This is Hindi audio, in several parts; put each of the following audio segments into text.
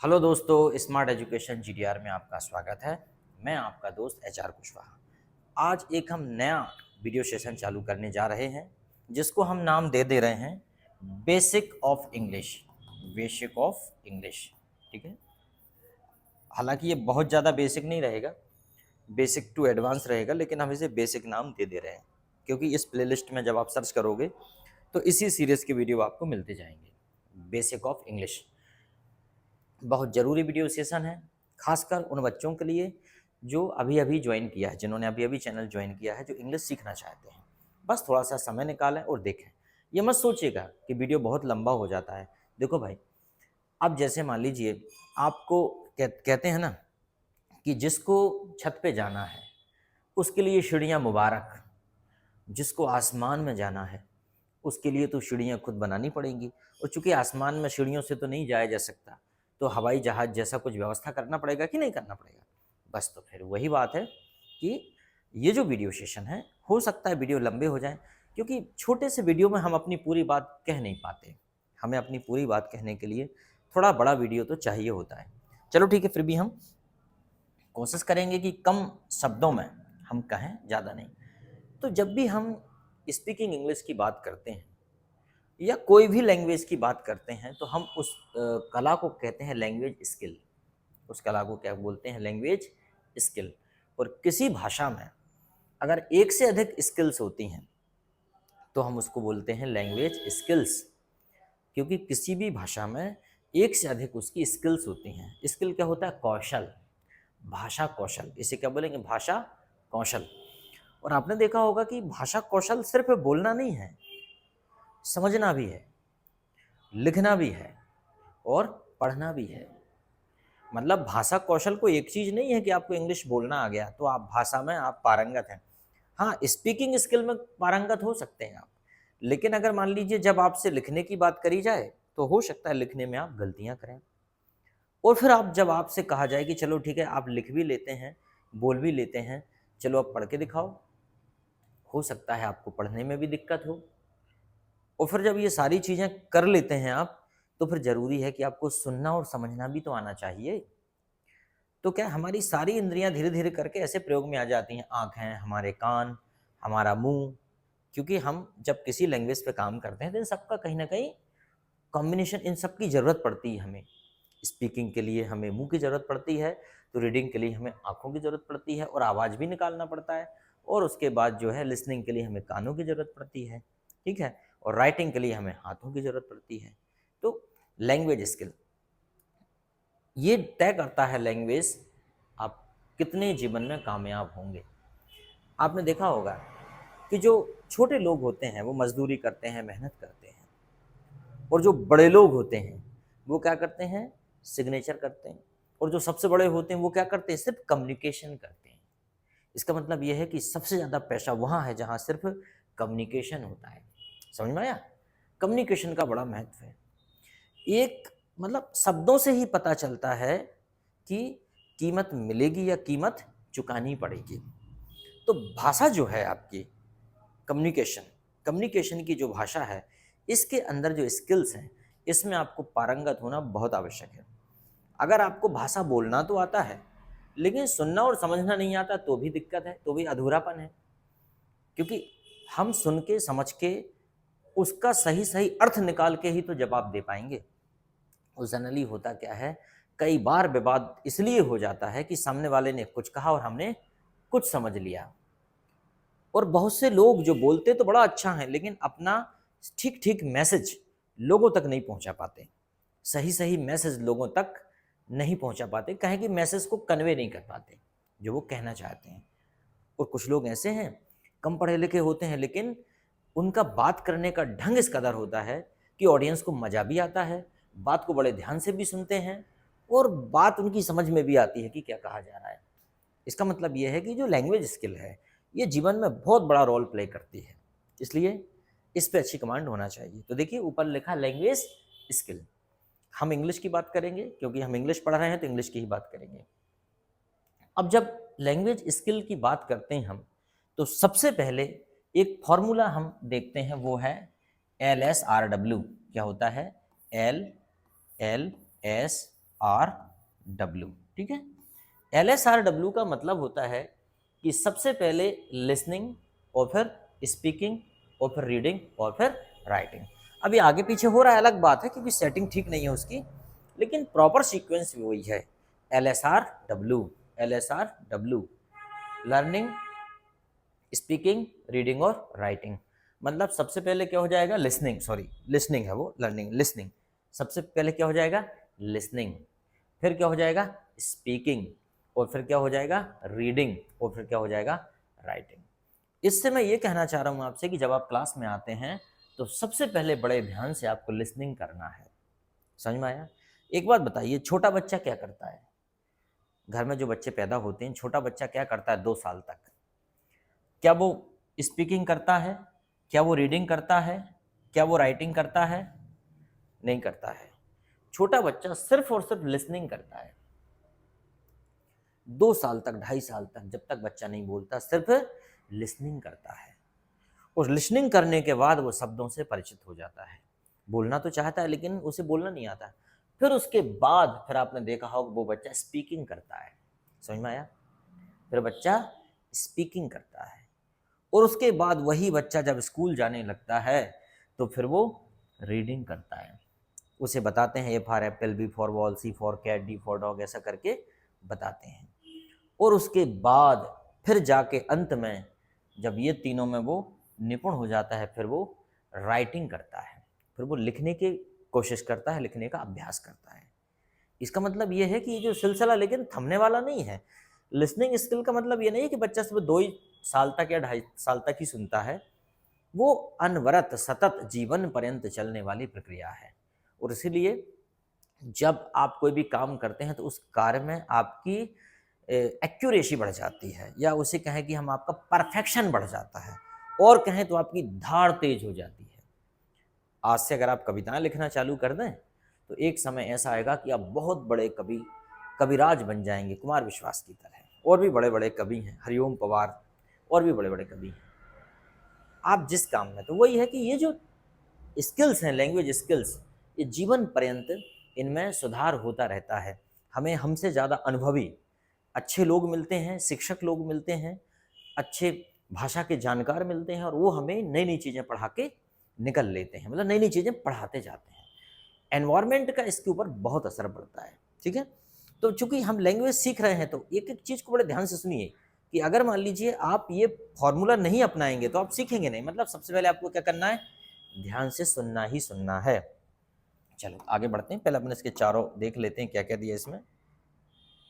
हेलो दोस्तों, स्मार्ट एजुकेशन जीडीआर में आपका स्वागत है। मैं आपका दोस्त एचआर कुशवाहा। आज एक हम नया वीडियो सेशन चालू करने जा रहे हैं जिसको हम नाम दे रहे हैं basic of English. Basic of English, ठीक है। हालांकि ये बहुत ज़्यादा बेसिक नहीं रहेगा, बेसिक टू एडवांस रहेगा, लेकिन हम इसे बेसिक नाम दे रहे हैं क्योंकि इस प्लेलिस्ट में जब आप सर्च करोगे तो इसी सीरीज़ के वीडियो आपको मिलते जाएंगे। बेसिक ऑफ इंग्लिश बहुत ज़रूरी वीडियो सेशन है, खासकर उन बच्चों के लिए जो अभी अभी ज्वाइन किया है, जिन्होंने अभी अभी चैनल ज्वाइन किया है, जो इंग्लिश सीखना चाहते हैं। बस थोड़ा सा समय निकालें और देखें। ये मत सोचिएगा कि वीडियो बहुत लंबा हो जाता है। देखो भाई, अब जैसे मान लीजिए आपको कहते हैं ना कि जिसको छत पे जाना है उसके लिए सीढ़ियाँ मुबारक, जिसको आसमान में जाना है उसके लिए तो सीढ़ियाँ खुद बनानी पड़ेंगी। और चूंकि आसमान में सीढ़ियों से तो नहीं जाया जा सकता, तो हवाई जहाज जैसा कुछ व्यवस्था करना पड़ेगा कि नहीं करना पड़ेगा। बस तो फिर वही बात है कि ये जो वीडियो सेशन है, हो सकता है वीडियो लंबे हो जाएं, क्योंकि छोटे से वीडियो में हम अपनी पूरी बात कह नहीं पाते। हमें अपनी पूरी बात कहने के लिए थोड़ा बड़ा वीडियो तो चाहिए होता है। चलो ठीक है, फिर भी हम कोशिश करेंगे कि कम शब्दों में हम कहें, ज़्यादा नहीं। तो जब भी हम स्पीकिंग इंग्लिश की बात करते हैं या कोई भी लैंग्वेज की बात करते हैं, तो हम उस कला को कहते हैं लैंग्वेज स्किल। उस कला को क्या बोलते हैं? Language skill. और किसी भाषा में अगर एक से अधिक स्किल्स होती हैं तो हम उसको बोलते हैं लैंग्वेज स्किल्स, क्योंकि किसी भी भाषा में एक से अधिक उसकी स्किल्स होती हैं। स्किल क्या होता है? कौशल, भाषा कौशल। इसे क्या बोलेंगे? भाषा कौशल। और आपने देखा होगा कि भाषा कौशल सिर्फ बोलना नहीं है, समझना भी है, लिखना भी है और पढ़ना भी है। मतलब भाषा कौशल को एक चीज नहीं है कि आपको इंग्लिश बोलना आ गया तो आप भाषा में आप पारंगत हैं। हाँ, स्पीकिंग स्किल में पारंगत हो सकते हैं आप, लेकिन अगर मान लीजिए जब आपसे लिखने की बात करी जाए तो हो सकता है लिखने में आप गलतियां करें। और फिर आप जब आपसे कहा जाए कि चलो ठीक है, आप लिख भी लेते हैं, बोल भी लेते हैं, चलो अब पढ़ के दिखाओ, हो सकता है आपको पढ़ने में भी दिक्कत हो। और फिर जब ये सारी चीज़ें कर लेते हैं आप, तो फिर ज़रूरी है कि आपको सुनना और समझना भी तो आना चाहिए। तो क्या हमारी सारी इंद्रियां धीरे धीरे करके ऐसे प्रयोग में आ जाती हैं, आँखें, हमारे कान, हमारा मुंह। क्योंकि हम जब किसी लैंग्वेज पे काम करते हैं तो इन सबका कहीं ना कहीं कॉम्बिनेशन, इन सब की ज़रूरत पड़ती है हमें। स्पीकिंग के लिए हमें मुंह की ज़रूरत पड़ती है, तो रीडिंग के लिए हमें आँखों की ज़रूरत पड़ती है और आवाज़ भी निकालना पड़ता है। और उसके बाद जो है लिसनिंग के लिए हमें कानों की ज़रूरत पड़ती है, ठीक है। और राइटिंग के लिए हमें हाथों की ज़रूरत पड़ती है। तो लैंग्वेज स्किल ये तय करता है लैंग्वेज आप कितने जीवन में कामयाब होंगे। आपने देखा होगा कि जो छोटे लोग होते हैं वो मजदूरी करते हैं, मेहनत करते हैं, और जो बड़े लोग होते हैं वो क्या करते हैं? सिग्नेचर करते हैं। और जो सबसे बड़े होते हैं वो क्या करते हैं? सिर्फ कम्युनिकेशन करते हैं। इसका मतलब यह है कि सबसे ज़्यादा पैसा वहाँ है जहाँ सिर्फ कम्युनिकेशन होता है। समझ में आया? कम्युनिकेशन का बड़ा महत्व है। एक मतलब शब्दों से ही पता चलता है कि कीमत मिलेगी या कीमत चुकानी पड़ेगी। तो भाषा जो है आपकी, कम्युनिकेशन, कम्युनिकेशन की जो भाषा है, इसके अंदर जो स्किल्स हैं, इसमें आपको पारंगत होना बहुत आवश्यक है। अगर आपको भाषा बोलना तो आता है लेकिन सुनना और समझना नहीं आता तो भी दिक्कत है, तो भी अधूरापन है। क्योंकि हम सुन के, समझ के, उसका सही सही अर्थ निकाल के ही तो जवाब दे पाएंगे। और जनरली होता क्या है, कई बार विवाद इसलिए हो जाता है कि सामने वाले ने कुछ कहा और हमने कुछ समझ लिया। और बहुत से लोग जो बोलते तो बड़ा अच्छा है लेकिन अपना ठीक ठीक मैसेज लोगों तक नहीं पहुंचा पाते, सही सही मैसेज लोगों तक नहीं पहुंचा पाते, कहें कि मैसेज को कन्वे नहीं कर पाते जो वो कहना चाहते हैं। और कुछ लोग ऐसे हैं, कम पढ़े लिखे होते हैं लेकिन उनका बात करने का ढंग इस कदर होता है कि ऑडियंस को मजा भी आता है, बात को बड़े ध्यान से भी सुनते हैं और बात उनकी समझ में भी आती है कि क्या कहा जा रहा है। इसका मतलब यह है कि जो लैंग्वेज स्किल है ये जीवन में बहुत बड़ा रोल प्ले करती है, इसलिए इस पे अच्छी कमांड होना चाहिए। तो देखिए ऊपर लिखा लैंग्वेज स्किल। हम इंग्लिश की बात करेंगे क्योंकि हम इंग्लिश पढ़ रहे हैं तो इंग्लिश की ही बात करेंगे। अब जब लैंग्वेज स्किल की बात करते हैं हम, तो सबसे पहले एक फॉर्मूला हम देखते हैं, वो है LSRW। क्या होता है? LLSRW। LSRW, ठीक है। LSRW का मतलब होता है कि सबसे पहले लिसनिंग और फिर स्पीकिंग और फिर रीडिंग और फिर राइटिंग। अभी आगे पीछे हो रहा है अलग बात है क्योंकि सेटिंग ठीक नहीं है उसकी, लेकिन प्रॉपर सीक्वेंस वही है। LSRW लर्निंग, स्पीकिंग, रीडिंग और राइटिंग। मतलब सबसे पहले क्या हो जाएगा, लिसनिंग, सॉरी लिसनिंग है वो, लर्निंग लिसनिंग। सबसे पहले क्या हो जाएगा, लिसनिंग, फिर क्या हो जाएगा, स्पीकिंग, और फिर क्या हो जाएगा, रीडिंग, और फिर क्या हो जाएगा, राइटिंग। इससे मैं ये कहना चाह रहा हूँ आपसे कि जब आप क्लास में आते हैं तो सबसे पहले बड़े ध्यान से आपको लिसनिंग करना है। समझ में आया? एक बात बताइए, छोटा बच्चा क्या करता है? घर में जो बच्चे पैदा होते हैं, छोटा बच्चा क्या करता है 2 साल तक? क्या वो स्पीकिंग करता है? क्या वो रीडिंग करता है? क्या वो राइटिंग करता है? नहीं करता है। छोटा बच्चा सिर्फ और सिर्फ लिसनिंग करता है 2 साल तक, 2.5 साल तक, जब तक बच्चा नहीं बोलता सिर्फ लिसनिंग करता है। और लिसनिंग करने के बाद वो शब्दों से परिचित हो जाता है। बोलना तो चाहता है लेकिन उसे बोलना नहीं आता। फिर उसके बाद फिर आपने देखा होगा वो बच्चा स्पीकिंग करता है। समझ में आया? फिर बच्चा स्पीकिंग करता है और उसके बाद वही बच्चा जब स्कूल जाने लगता है तो फिर वो रीडिंग करता है। उसे बताते हैं A for apple, B for ball, C for cat, D for dog, ऐसा करके बताते हैं। और उसके बाद फिर जाके अंत में जब ये तीनों में वो निपुण हो जाता है फिर वो राइटिंग करता है, फिर वो लिखने की कोशिश करता है, लिखने का अभ्यास करता है। इसका मतलब ये है कि ये जो सिलसिला लेकिन थमने वाला नहीं है। लिसनिंग स्किल का मतलब ये नहीं है कि बच्चा सिर्फ 2 साल तक या 2.5 साल तक ही सुनता है। वो अनवरत सतत जीवन पर्यंत चलने वाली प्रक्रिया है। और इसीलिए जब आप कोई भी काम करते हैं तो उस कार्य में आपकी एक्यूरेसी बढ़ जाती है, या उसे कहें कि हम आपका परफेक्शन बढ़ जाता है, और कहें तो आपकी धार तेज हो जाती है। आज से अगर आप कविताएं लिखना चालू कर दें तो एक समय ऐसा आएगा कि आप बहुत बड़े कवि, कविराज बन जाएंगे, कुमार विश्वास की तरह। और भी बड़े बड़े कवि हैं, हरिओम पवार, और भी बड़े बड़े कवि हैं। आप जिस काम में, तो वही है कि ये जो स्किल्स हैं, लैंग्वेज स्किल्स, ये जीवन पर्यंत इनमें सुधार होता रहता है। हमें हमसे ज़्यादा अनुभवी अच्छे लोग मिलते हैं, शिक्षक लोग मिलते हैं, अच्छे भाषा के जानकार मिलते हैं, और वो हमें नई नई चीज़ें पढ़ा के निकल लेते हैं, मतलब नई नई चीज़ें पढ़ाते जाते हैं। एनवायरनमेंट का इसके ऊपर बहुत असर पड़ता है, ठीक है। तो चूंकि हम लैंग्वेज सीख रहे हैं तो एक एक चीज़ को बड़े ध्यान से सुनिए कि अगर मान लीजिए आप ये फॉर्मूला नहीं अपनाएंगे तो आप सीखेंगे नहीं। मतलब सबसे पहले आपको क्या करना है, ध्यान से सुनना ही सुनना है। चलो आगे बढ़ते हैं, पहले अपने इसके चारों देख लेते हैं क्या क्या दिया इसमें।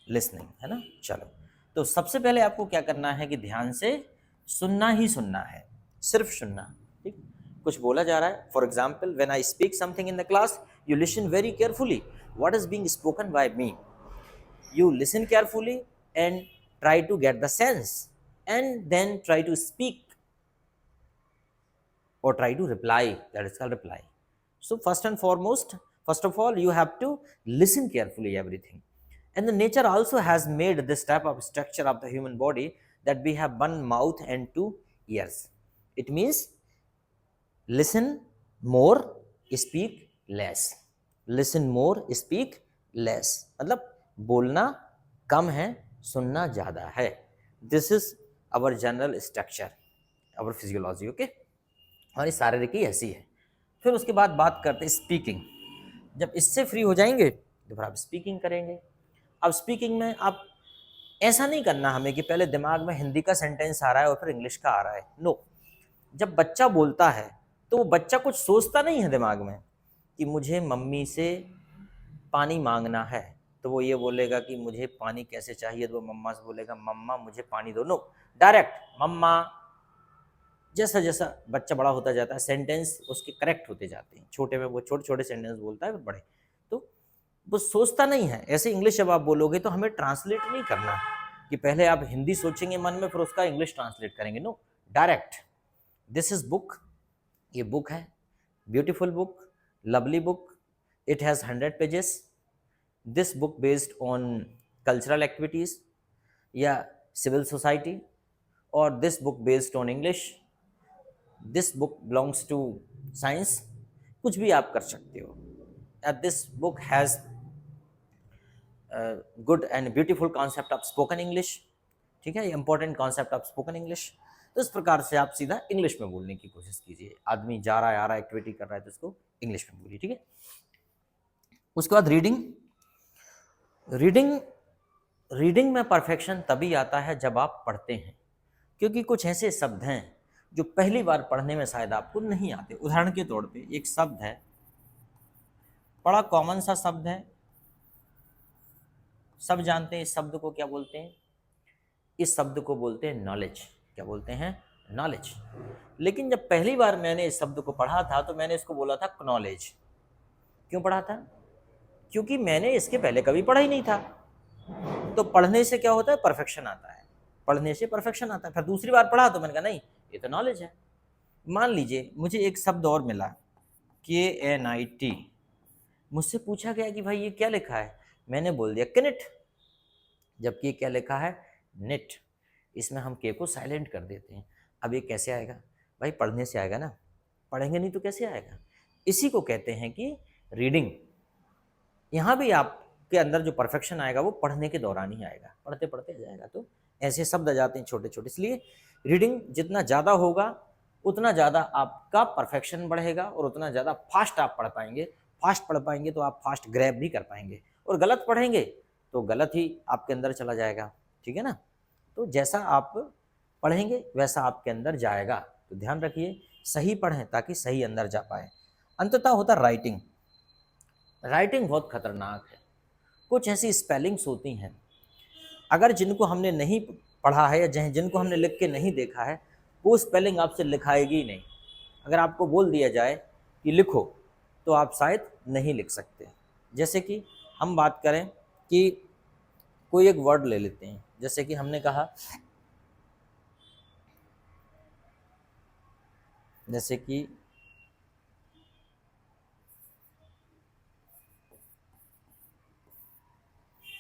लिसनिंग है ना, चलो। तो सबसे पहले आपको क्या करना है कि ध्यान से सुनना ही सुनना है, सिर्फ सुनना, ठीक। कुछ बोला जा रहा है, for example when I speak something in the class you listen very carefully what is being spoken by me. You listen carefully and try to get the sense, and then try to speak or try to reply. That is called reply. So first and foremost, first of all, you have to listen carefully everything. And the nature also has made this type of structure of the human body that we have one mouth and 2 ears. It means listen more, speak less. Listen more, speak less. मतलब बोलना कम है, सुनना ज़्यादा है। This is our general structure, our physiology, okay. हमारी शारीरिक ही ऐसी है। फिर उसके बाद बात करते हैं स्पीकिंग। जब इससे फ्री हो जाएंगे तो फिर आप स्पीकिंग करेंगे। अब स्पीकिंग में आप ऐसा नहीं करना हमें कि पहले दिमाग में हिंदी का सेंटेंस आ रहा है और फिर इंग्लिश का आ रहा है। नो, जब बच्चा बोलता है तो वो बच्चा कुछ सोचता नहीं है दिमाग में कि मुझे मम्मी से पानी मांगना है, तो वो ये बोलेगा कि मुझे पानी कैसे चाहिए, तो वो मम्मा से बोलेगा मम्मा मुझे पानी दो। नो, डायरेक्ट मम्मा। जैसा जैसा बच्चा बड़ा होता जाता है सेंटेंस उसके करेक्ट होते जाते हैं। छोटे में वो छोटे छोटे सेंटेंस बोलता है, फिर बड़े तो वो सोचता नहीं है। ऐसे इंग्लिश जब आप बोलोगे तो हमें ट्रांसलेट नहीं करना कि पहले आप हिंदी सोचेंगे मन में फिर उसका इंग्लिश ट्रांसलेट करेंगे। No, direct. This is book, ये बुक है, beautiful book, lovely book, it has 100 pages. This book based on cultural activities या civil society, or this book based on English, this book belongs to science, कुछ भी आप कर सकते हो। This book has good and beautiful concept of spoken English, ठीक है, ये important concept of spoken English. तो इस प्रकार से आप सीधा इंग्लिश में बोलने की कोशिश कीजिए। आदमी जा रहा है आ रहा है एक्टिविटी कर रहा है तो उसको इंग्लिश में बोलिए, ठीक है। उसके बाद रीडिंग। रीडिंग रीडिंग में परफेक्शन तभी आता है जब आप पढ़ते हैं, क्योंकि कुछ ऐसे शब्द हैं जो पहली बार पढ़ने में शायद आपको नहीं आते। उदाहरण के तौर पे एक शब्द है, बड़ा कॉमन सा शब्द है, सब जानते हैं इस शब्द को क्या बोलते हैं। इस शब्द को बोलते हैं नॉलेज। क्या बोलते हैं? नॉलेज। लेकिन जब पहली बार मैंने इस शब्द को पढ़ा था तो मैंने इसको बोला था नॉलेज। क्यों पढ़ा था? क्योंकि मैंने इसके पहले कभी पढ़ा ही नहीं था। तो पढ़ने से क्या होता है? परफेक्शन आता है। पढ़ने से परफेक्शन आता है। फिर दूसरी बार पढ़ा तो मैंने कहा नहीं, ये तो नॉलेज है। मान लीजिए मुझे एक शब्द और मिला, KNIT। मुझसे पूछा गया कि भाई ये क्या लिखा है, मैंने बोल दिया किनिट, जबकि क्या लिखा है? निट। इसमें हम के को साइलेंट कर देते हैं। अब ये कैसे आएगा? भाई पढ़ने से आएगा ना, पढ़ेंगे नहीं तो कैसे आएगा? इसी को कहते हैं कि रीडिंग। यहाँ भी आपके अंदर जो परफेक्शन आएगा वो पढ़ने के दौरान ही आएगा, पढ़ते पढ़ते जाएगा। तो ऐसे शब्द आ जाते हैं छोटे छोटे। इसलिए रीडिंग जितना ज़्यादा होगा उतना ज़्यादा आपका परफेक्शन बढ़ेगा और उतना ज़्यादा फास्ट आप पढ़ पाएंगे। फास्ट पढ़ पाएंगे तो आप फास्ट ग्रैब भी कर पाएंगे, और गलत पढ़ेंगे तो गलत ही आपके अंदर चला जाएगा, ठीक है ना। तो जैसा आप पढ़ेंगे वैसा आपके अंदर जाएगा। तो ध्यान रखिए, सही पढ़ें ताकि सही अंदर जा पाए। अंततः होता राइटिंग। राइटिंग बहुत खतरनाक है। कुछ ऐसी स्पेलिंग्स होती हैं, अगर जिनको हमने नहीं पढ़ा है या जिनको हमने लिख के नहीं देखा है, वो स्पेलिंग आपसे लिखाएगी ही नहीं। अगर आपको बोल दिया जाए कि लिखो तो आप शायद नहीं लिख सकते। जैसे कि हम बात करें कि कोई एक वर्ड ले लेते हैं, जैसे कि हमने कहा, जैसे कि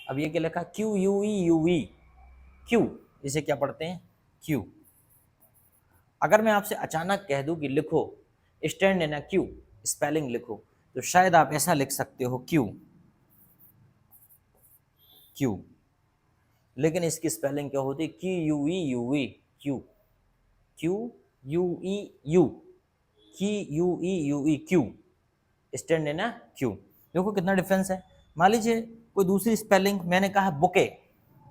अब ये क्या लिखा? QUEUE, Q. इसे क्या पढ़ते हैं? क्यू। अगर मैं आपसे अचानक कह दूं कि लिखो stand in a Q, spelling लिखो, तो शायद आप ऐसा लिख सकते हो क्यू, क्यू। लेकिन इसकी स्पेलिंग क्या होती? QUEUE, Q. QUEU, QUEUE, Q. Stand in a Q. देखो कितना डिफरेंस है। मान लीजिए कोई दूसरी स्पेलिंग, मैंने कहा बुके,